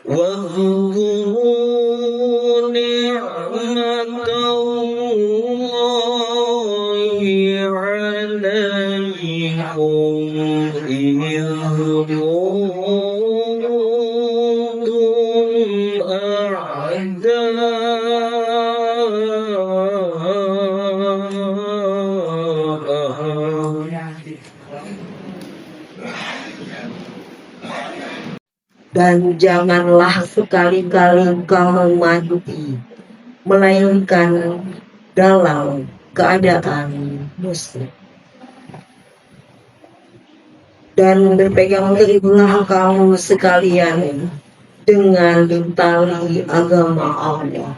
واذكروا نعمة الله عليكم إذ كنتم dan janganlah sekali-kali kamu mati melainkan dalam keadaan muslim. Dan berpegang teguhlah kamu sekalian dengan tali agama Allah.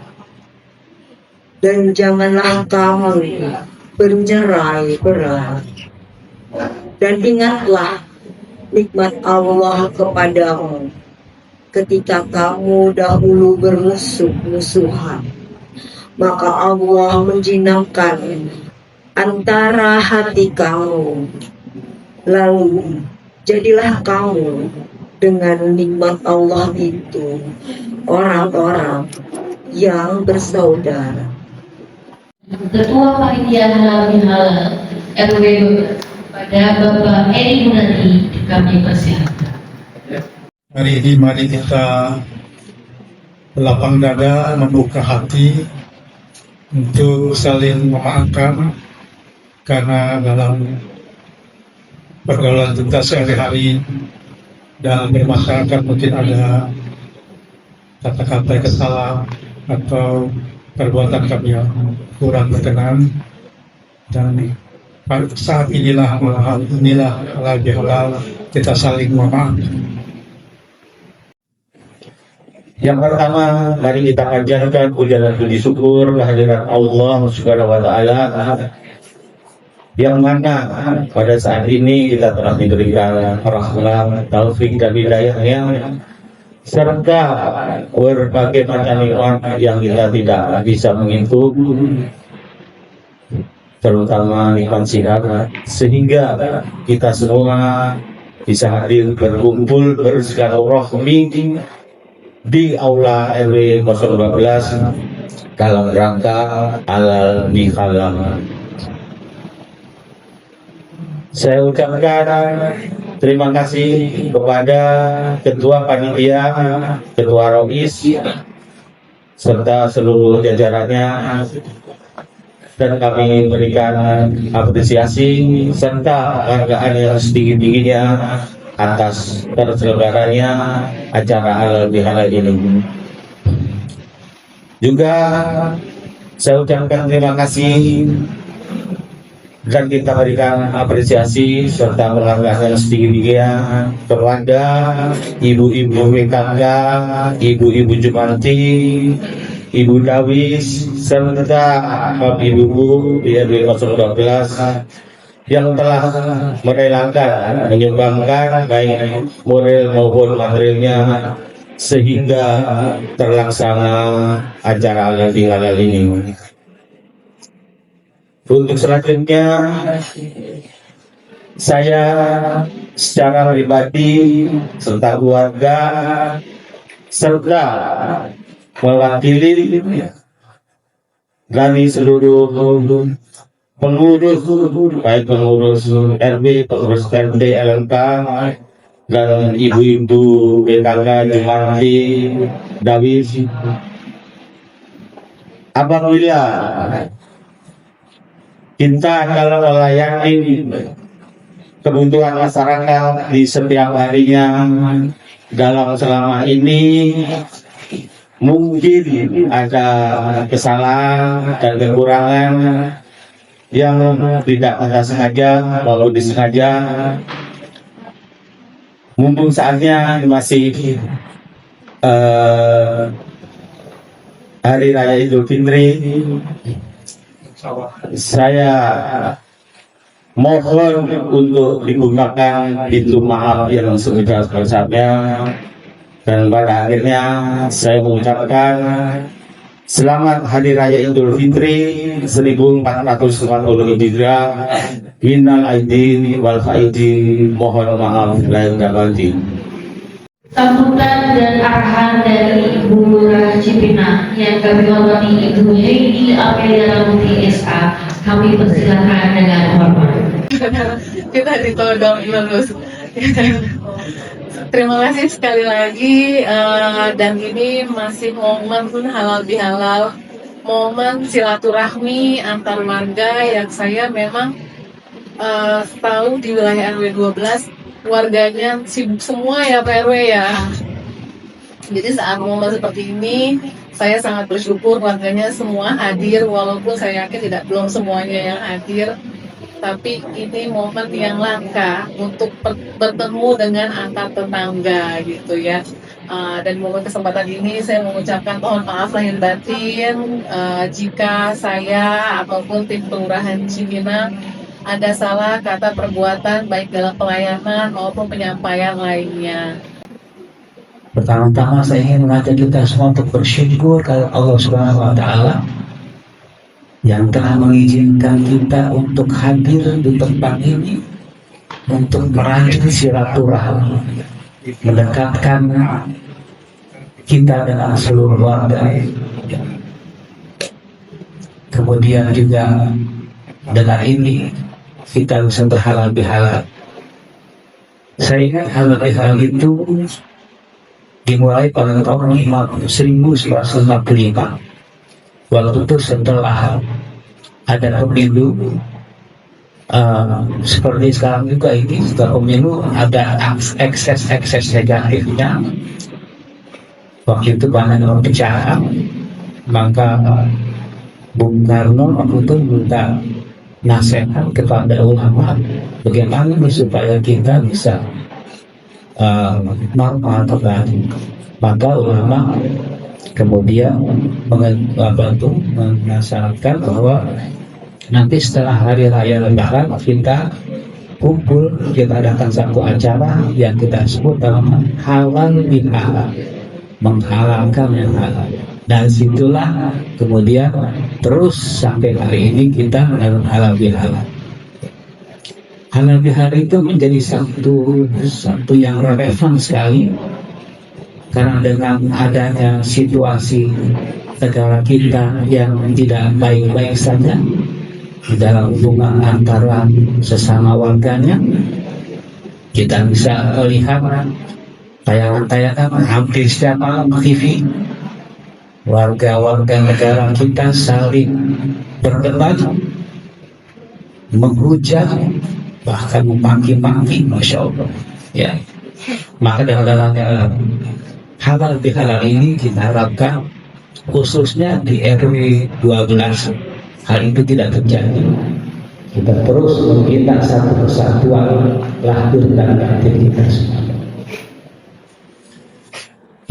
Dan janganlah kamu bercerai-berai. Dan ingatlah nikmat Allah kepadamu ketika kamu dahulu bermusuh-musuhan, maka Allah menjinakkan antara hati kamu, lalu jadilah kamu dengan nikmat Allah itu orang-orang yang bersaudara. Ketua Panitia Halal Bihalal RW pada Bapak Eri Munadi kami persilakan. Hari ini mari kita lapang dada, membuka hati untuk saling memaafkan, karena dalam pergaulan kita sehari-hari dan bermasyarakat mungkin ada kata-kata kesalahan atau perbuatan kami yang kurang berkenan, dan saat inilah halal bihalal kita saling memaafkan. Yang pertama, mari kita panjatkan puja dan puji syukur kehadirat Allah Subhanahu wa taala, yang mana pada saat ini kita telah diberikan rahmat, taufik dan hidayahnya, serta berbagai macam nikmat yang kita tidak bisa menghitung, terutama nikmat sihat, sehingga kita semua bisa hadir berkumpul bersilaturahmi di aula RW 012 dalam rangka halal bihalal. Saya ucapkan terima kasih kepada Ketua Panitia, Ketua Rois, serta seluruh jajarannya, dan kami berikan apresiasi serta penghargaan yang setinggi-tingginya atas terselenggaranya acara halal bihalal ini. Juga saya ucapkan terima kasih dan kita berikan apresiasi serta penghargaan yang setinggi-tingginya kepada ibu-ibu rumah tangga, ibu-ibu Jumanti, Ibu Dawis, serta ibu-ibu di RW 012 yang telah merelakan menyumbangkan baik moral maupun materialnya sehingga terlaksana acara halal bihalal ini. Untuk selanjutnya, saya secara pribadi serta keluarga serta mewakili dari seluruh pengurus, baik pengurus RW, pengurus RT, LMK, dan ibu-ibu BKK, Jumanti, Dawis. Apabila kita kalau melayani kebutuhan masyarakat di setiap harinya dalam selama ini, mungkin ada kesalahan dan kekurangan yang tidak kita sengaja maupun disengaja. Mumpung saatnya masih Hari Raya Idul Fitri, saya mohon untuk dibukakan pintu maaf yang sebesar-besarnya, dan pada akhirnya saya mengucapkan selamat Hari Raya Idul Fitri 1440 Hijriah. Minal aidin wal faidin, mohon maaf lahir dan batin. Sambutan dan arahan dari Ibu Lurah Cipinang yang kami hormati Ibu Heidi Amelia Ramuti SA, kami persilakan dengan hormat. Kita ditodong lulus. Terima kasih sekali lagi, dan ini masih momen halal bihalal, momen silaturahmi antar warga yang saya memang tahu di wilayah RW 12 warganya sibuk semua ya Pak RW ya. Jadi saat momen seperti ini saya sangat bersyukur warganya semua hadir, walaupun saya yakin belum semuanya yang hadir. Tapi ini momen yang langka untuk bertemu dengan antar tetangga gitu ya. Dan momen kesempatan ini saya mengucapkan mohon maaf lahir batin jika saya ataupun tim Kelurahan Cipinang ada salah kata perbuatan baik dalam pelayanan maupun penyampaian lainnya. Pertama-tama saya ingin mengajak kita semua untuk bersyukur kepada Allah Subhanahu wa Ta'ala yang telah mengizinkan kita untuk hadir di tempat ini untuk merajut silaturahmi, mendekatkan kita dengan seluruh warga. Kemudian juga dengan ini kita bisa berhalal bihalal. Saya ingat halal bihalal itu dimulai pada tahun 1955. Waktu itu setelah ada pemilu seperti sekarang juga ini, setelah pemilu ada ekses negatifnya. Waktu itu banyak orang bicara, maka Bung Karno waktu itu minta nasihat kepada ulama bagaimana supaya kita bisa normal kembali. Maka ulama kemudian menasihatkan bahwa nanti setelah hari raya Lebaran kita kumpul, kita datang satu acara yang kita sebut dalam halal bihalal, menghalalkan yang halal. Dan situlah kemudian terus sampai hari ini kita dalam halal bihalal. Halal bihalal itu menjadi satu yang relevan sekali karena dengan adanya situasi negara kita yang tidak baik-baik saja di dalam hubungan antara sesama warganya, kita bisa melihat tayangan-tayangan hampir setiap malam TV. Warga-warga negara kita saling berdebat, menghujat, bahkan memaki-maki, masya Allah. Ya, maka dalam halal bihalal ini kita harapkan khususnya di RW 12 hal itu tidak terjadi. Kita terus membina satu kesatuan lahir dan batin kita semua.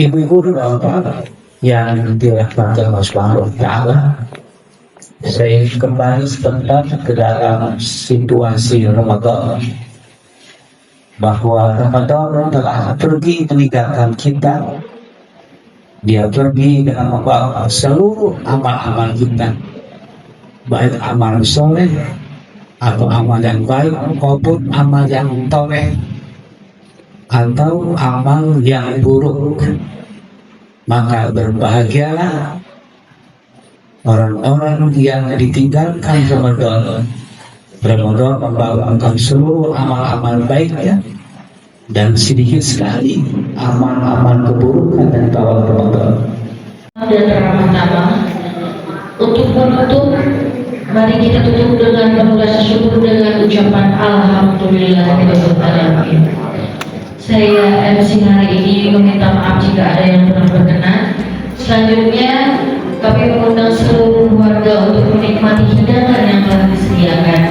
Ibu-ibu dan bapak yang dirahmati Allah Subhanahu wa Ta'ala, saya kembali sebentar ke dalam situasi Ramadan, bahwa Ramadan telah pergi meninggalkan kita. Dia pergi dengan membawa seluruh amal-amal kita, baik amal soleh atau amal yang baik maupun amal yang toleh atau amal yang buruk. Maka berbahagialah orang-orang yang ditinggalkan Ramadan. Ramadan membawakan seluruh amal-amal baiknya dan sedikit sekali amal-amal keburukan dari bawah Ramadan. Dan pertama, untuk menutup, mari kita tutup dengan mengucap syukur dengan ucapan Alhamdulillahirobbilalamin. Saya MC hari ini meminta maaf jika ada yang kurang berkenan. Selanjutnya kami mengundang seluruh warga untuk menikmati hidangan yang telah disediakan.